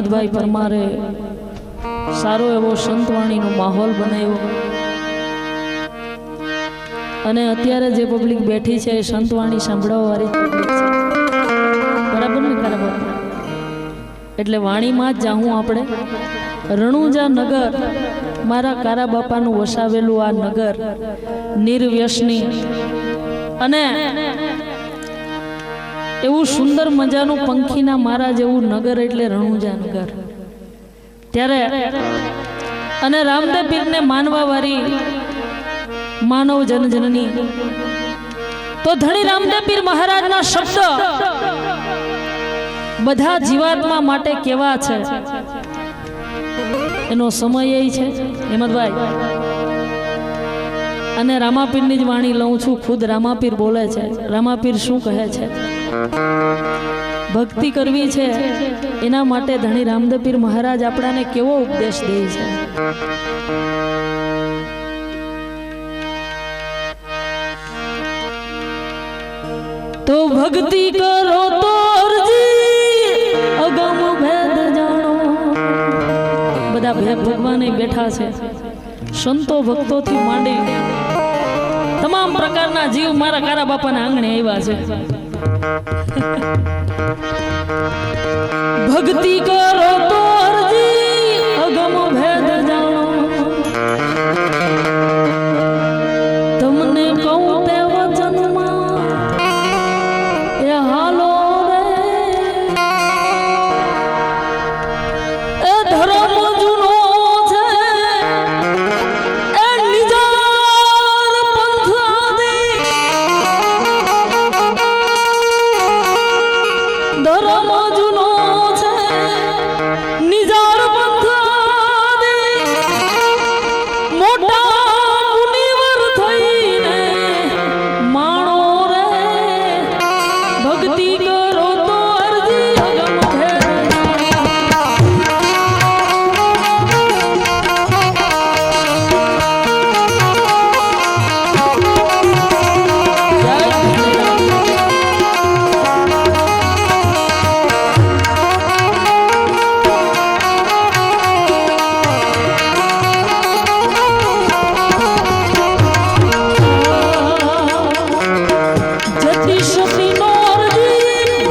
હેમંતભાઈ પરમારે સારો એવો સંતવાણીનો માહોલ બનાવ્યો અને અત્યારે જે પબ્લિક બેઠી છે એ સંતવાણી સાંભળવા વાળી પબ્લિક છે, બરાબર ને બરાબર? એટલે વાણીમાં જ જાઉં આપણે. રણુજા નગર, મારા કારા બાપાનું વસાવેલું આ નગર, નિર્વ્યસની અને એવું સુંદર મજાનું પંખીના મારા જેવું નગર એટલે રણુજા નગર. ત્યારે અને રામદેવ પીરને માનવા વાળી માનવ જનજનની તો ધણી રામદેવ પીર મહારાજના શબ્દ બધા જીવાત્મા માટે કેવા છે એનો સમય એ છે હેમંતભાઈ. અને રામાપીરની જ વાણી લઉં છું, ખુદ રામાપીર બોલે છે. રામાપીર શું કહે છે? ભક્તિ કરવી છે એના માટે ધણી રામદેવ પીર મહારાજ આપણાને કેવો ઉપદેશ દે છે. તો ભક્તિ કરો તો અગમ ભેદ જાણો. બધા ભગવાન બેઠા છે, સંતો ભક્તોથી માંડી તમામ પ્રકારના જીવ મારા કારા બાપાના આંગણે આવ્યા છે. ભક્તિ કરો તો અગમ ભેદ જાણો, તમને કહું તે વચનમાં એ હાલો રે. એ ધર્મ જૂનો છે એ નિજાર પંથ આદિ, ધર્મ જૂનો છે નિજાર પંથ આદિ, મોટા મુનિવર થઈને માણો રે. ભક્તિ કરો તો અરજી અગમ ભેદ જતી સતી નો અરજી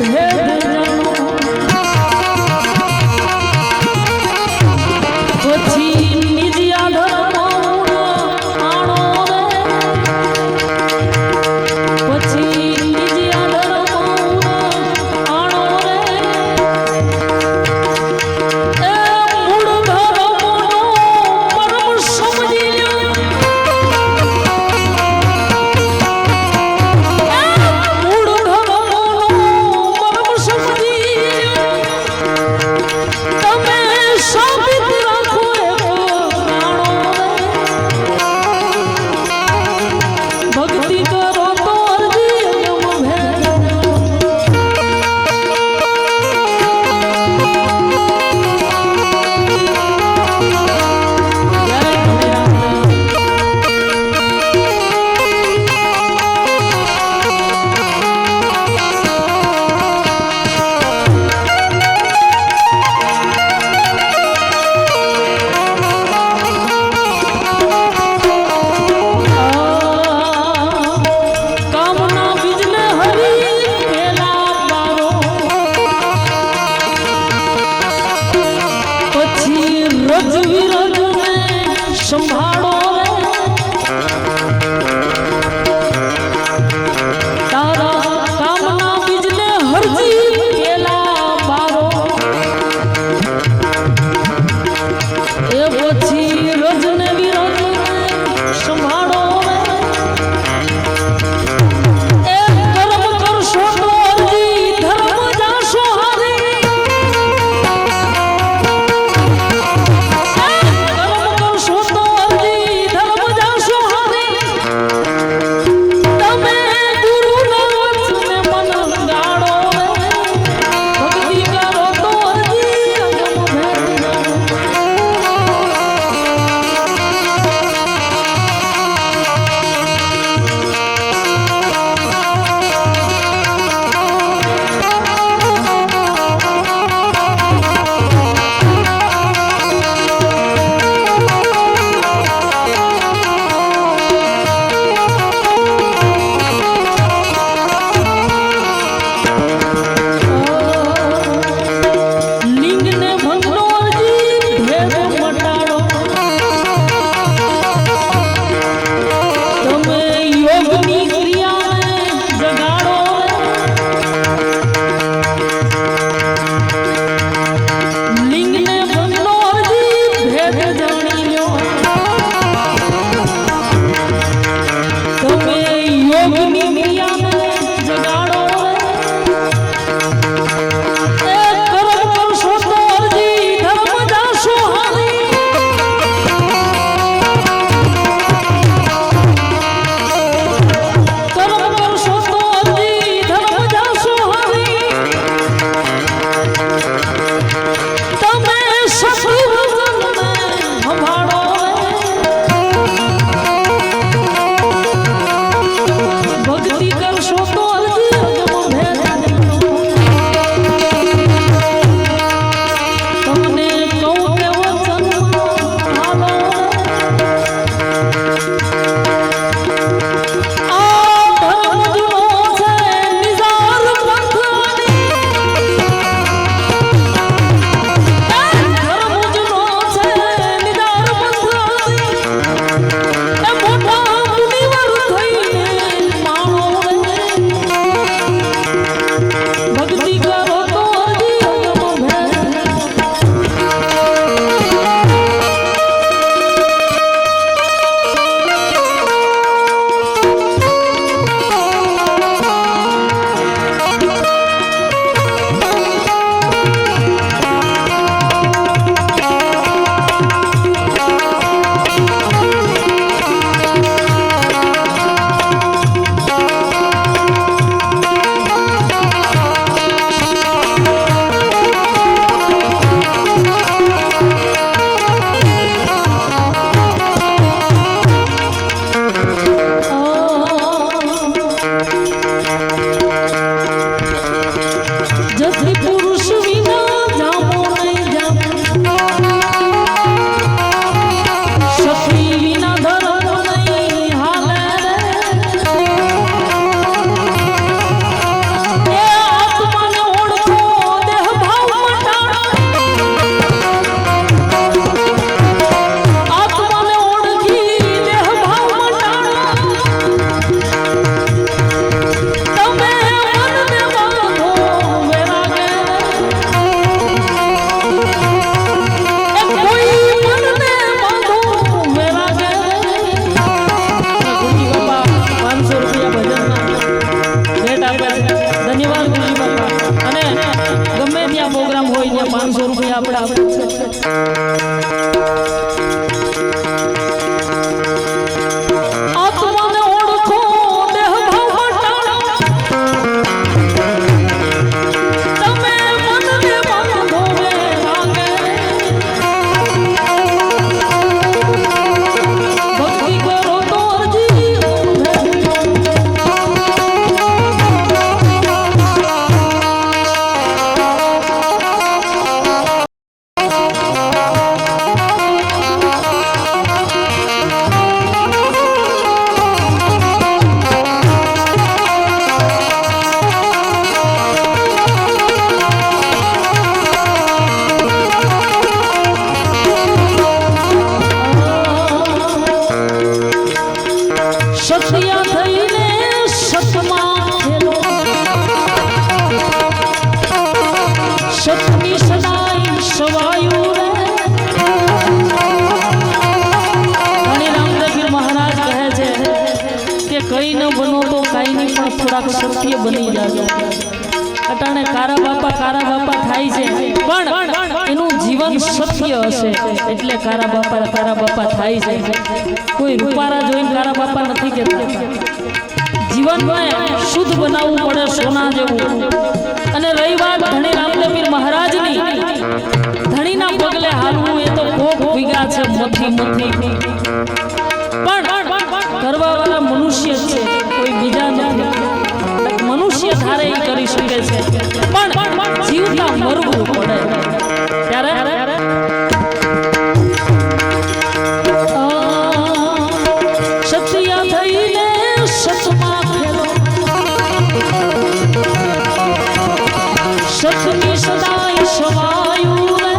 ત્યાં પ્રોગ્રામ હોય ત્યાં 500 રૂપિયા આપણે આપે છે આત્માને ઓળખો દેહ ભાવ મટાડો તમે મનને બાંધો વે લાગે ભક્તિ કરો તો સત્યા થઈને સતમાં ખેલો સતની સદાય સવાયુ રે અને રામદેવપીર મહારાજ કહે છે કે કઈ ન બનો તો કાઈ નહીં પણ થોડાક સત્ય બની જાજો અટાણે કારા બાપા થાય છે પણ એનું જીવન સત્ય હશે એટલે કારા બાપા થાય છે કોઈ રૂપારા જોઈને કારા બાપા નથી કહેતા જીવનમાં શુદ્ધ બનાવવું પડે સોના જેવું અને રહી વાત ધણી રામદેવપીર મહારાજની ધણીના પગલે હાલવું એ તો કોક વિગા છે મથી પણ કરવાવાળા મનુષ્ય છે કોઈ બીજા નથી મનુષ્ય ધારે એ કરી શકે છે પણ જીવતા મરવું પડે ત્યારે સત્ય થઈને સતમાં ખેલો સતની સદાય સવાયુ રે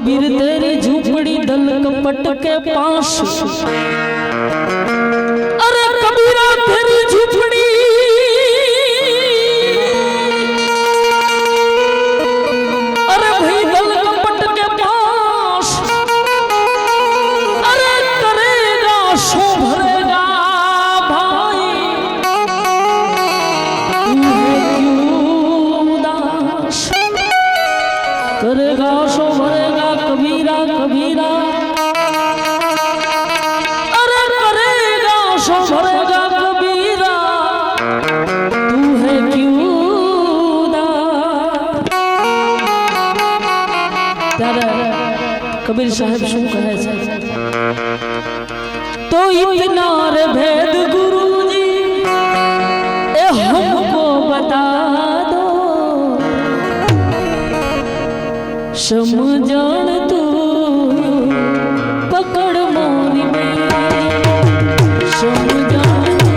कबीर तेरी झूपड़ी दल कपट के पास, अरे कबीरा तेरी झूपड़ी अरे भाई दल कपट के पास, अरे करेगा सो भरेगा भाई, तू है क्यों उदास, करेगा सो भरेगा कबीरा कबीरा, अरे करेगा सो भरेगा कबीरा, तू है क्यों उदास। ત્યારે કબીર સાહેબ શું કહે છે? तो इतना रे भेद गुरुजी ए हमको बता दो, समझण तू पकड़ मोरी मेरी, समझण तू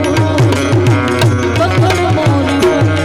पकड़ मोरी मेरी।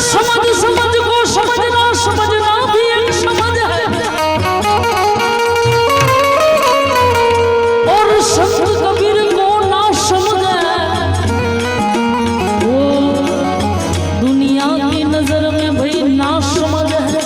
समझ समझ को समझना, समझना भी एक समझ है। और संत कबीर को ना समझे वो दुनिया की नजर में भाई ना समझ है।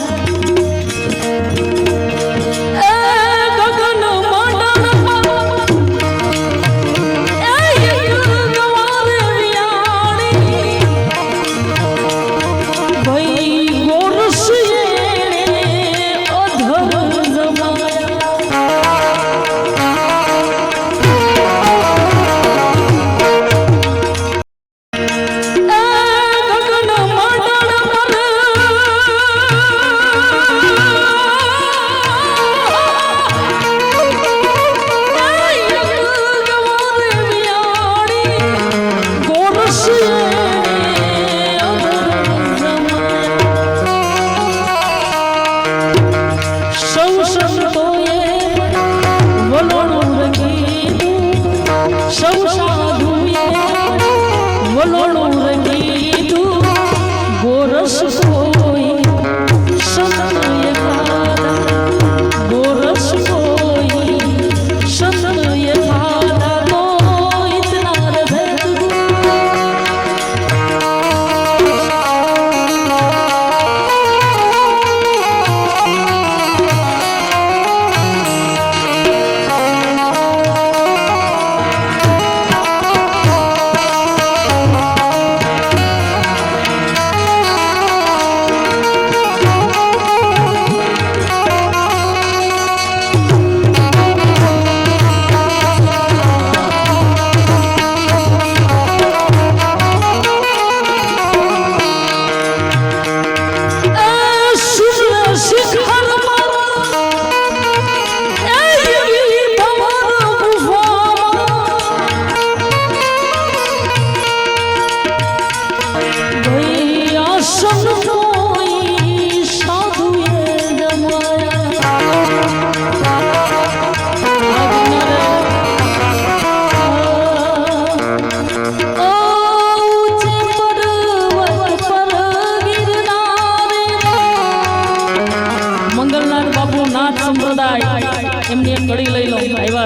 એમની એક કડી લઈ લો આવ્યા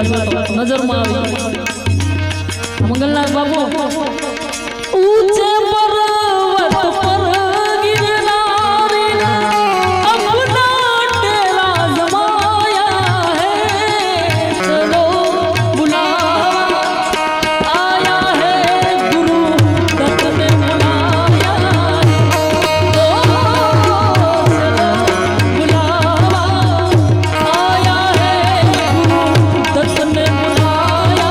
નજરમાં આવી મંગલનાથ બાપુ ઊંચે પર્વત પર गिरनारे अपना डेरा जमाया है चलो बुलावा आया है गुरु दत्त ने बुलाया तो चलो बुलावा आया है गुरु दत्त ने बुलाया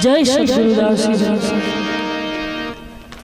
જય સદગુરુદાસજી.